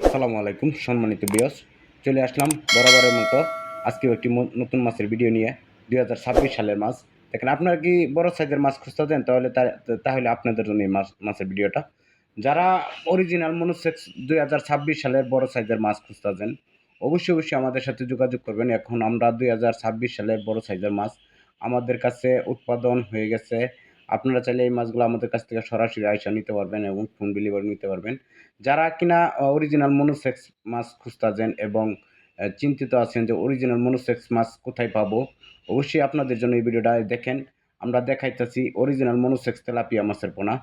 আসসালামু আলাইকুম সম্মানিত বিয়স, চলে আসলাম বরাবরের মতো আজকেও একটি নতুন মাছের ভিডিও নিয়ে। 2026 সালের মাছ। দেখেন, আপনারা কি বড় সাইজের মাছ খুঁজতেছেন? তাহলে আপনাদের জন্য এই মাছের ভিডিওটা। যারা অরিজিনাল মনোসেক্স 2026 সালের বড় সাইজের মাছ খুঁজতেছেন, অবশ্যই আমাদের সাথে যোগাযোগ করবেন। এখন আমরা 2026 সালের বড় সাইজের মাছ আমাদের কাছে উৎপাদন হয়ে গেছে। আপনারা চাইলে এই মাছগুলো আমাদের কাছ থেকে সরাসরি আইসা নিতে পারবেন এবং হোম ডেলিভারি নিতে পারবেন। যারা কিনা অরিজিনাল মনোসেক্স মাছ খুঁজতেছেন এবং চিন্তিত আছেন যে অরিজিনাল মনোসেক্স মাছ কোথায় পাবো, অবশ্যই আপনাদের জন্য এই ভিডিওটা দেখেন। আমরা দেখাইতেছি অরিজিনাল মনোসেক্স তেলাপিয়া মাছের পোনা,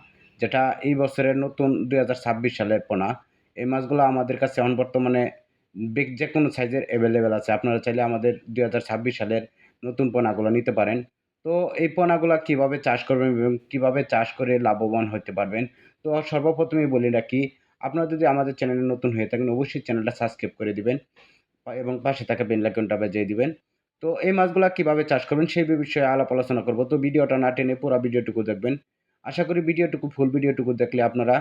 যেটা এই বছরের নতুন 2026 সালের পোনা। এই মাছগুলো আমাদের কাছে এখন বর্তমানে যে কোনো সাইজের অ্যাভেলেবেল আছে। আপনারা চাইলে আমাদের 2026 সালের নতুন পোনাগুলো নিতে পারেন। তো এই পোনাগুলা কিভাবে চাষ করবেন এবং কিভাবে চাষ করে লাভবান হতে পারবেন, তো সর্বপ্রথমেই বলে রাখি, আপনারা যদি আমাদের চ্যানেলে নতুন হয়ে থাকেন অবশ্যই চ্যানেলটা সাবস্ক্রাইব করে দিবেন এবং পাশে থাকা বেল আইকনটা বাজিয়ে দিবেন। তো এই মাছগুলা কিভাবে চাষ করবেন সেই বিষয়ে আলাপ আলোচনা করব। তো ভিডিওটা না টেনে পুরা ভিডিওটুকু দেখবেন। আশা করি ফুল ভিডিওটুকু দেখলে আপনারা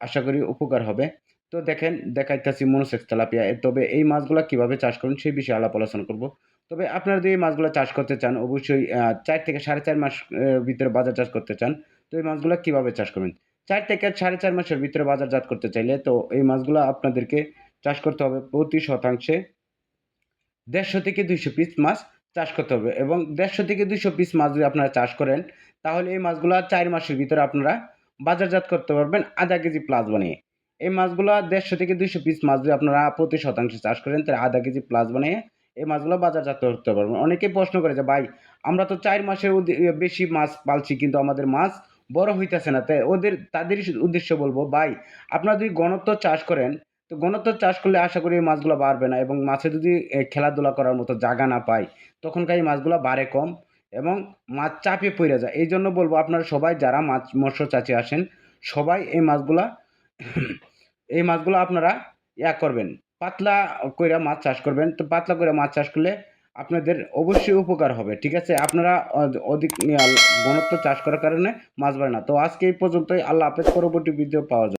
আশা করি উপকার হবে। তো দেখেন, দেখাইতাছি মনোসেক্স তেলাপিয়া। তবে এই মাছগুলা কিভাবে চাষ করবেন সেই বিষয়ে আলাপ আলোচনা করব। তবে আপনারা যদি এই মাছগুলা চাষ করতে চান অবশ্যই ৪ থেকে ৪.৫ মাস ভিতরে বাজারজাত করতে চান, তো এই মাছগুলা কিভাবে চাষ করবেন? ৪ থেকে ৪.৫ মাসের ভিতরে বাজারজাত করতে চাইলে তো এই মাছগুলা আপনাদেরকে চাষ করতে হবে প্রতি শতাংশে ১৫০ থেকে ২০০ পিস মাছ চাষ করতে হবে এবং ১৫০ থেকে ২০০ পিস মাছ যদি আপনারা চাষ করেন, তাহলে এই মাছগুলা ৪ মাসের ভিতরে আপনারা বাজারজাত করতে পারবেন আধা কেজি প্লাস বানিয়ে। এই মাছগুলা ১৫০ থেকে ২০০ পিস মাছ যদি আপনারা প্রতি শতাংশে চাষ করেন, তাহলে আধা কেজি প্লাস বানিয়ে এই মাছগুলো বাজারজাত করতে পারবেন। অনেকেই প্রশ্ন করে যে, "ভাই, আমরা তো ৪ মাসের বেশি মাছ পালছি কিন্তু আমাদের মাছ বড় হইতেছে না।" তাদেরই উদ্দেশ্যে বলব, "ভাই, আপনারা যদি ঘনত্ব চাষ করেন, তো ঘনত্ব চাষ করলে আশা করি এই মাছগুলা বাড়বে না এবং মাছে যদি খেলাধুলা করার মতো জায়গা না পায়, তখনকার এই মাছগুলা বাড়ে কম এবং মাছ চাপে পইড়া যায়। এইজন্য বলব, আপনারা সবাই যারা মৎস্য চাষে আসেন, সবাই এই মাছগুলা আপনারা করবেন, পাতলা কইরা মাছ চাষ করবেন। তো পাতলা কইরা মাছ চাষ করলে আপনাদের অবশ্যই উপকার হবে। ঠিক আছে? আপনারা অধিক ঘনত্ব চাষ করার কারণে মাছ বাড়ে না। তো আজকে এই পর্যন্তই। আল্লাহ হাফেজ। পরবর্তী ভিডিও পাওয়া যাবে।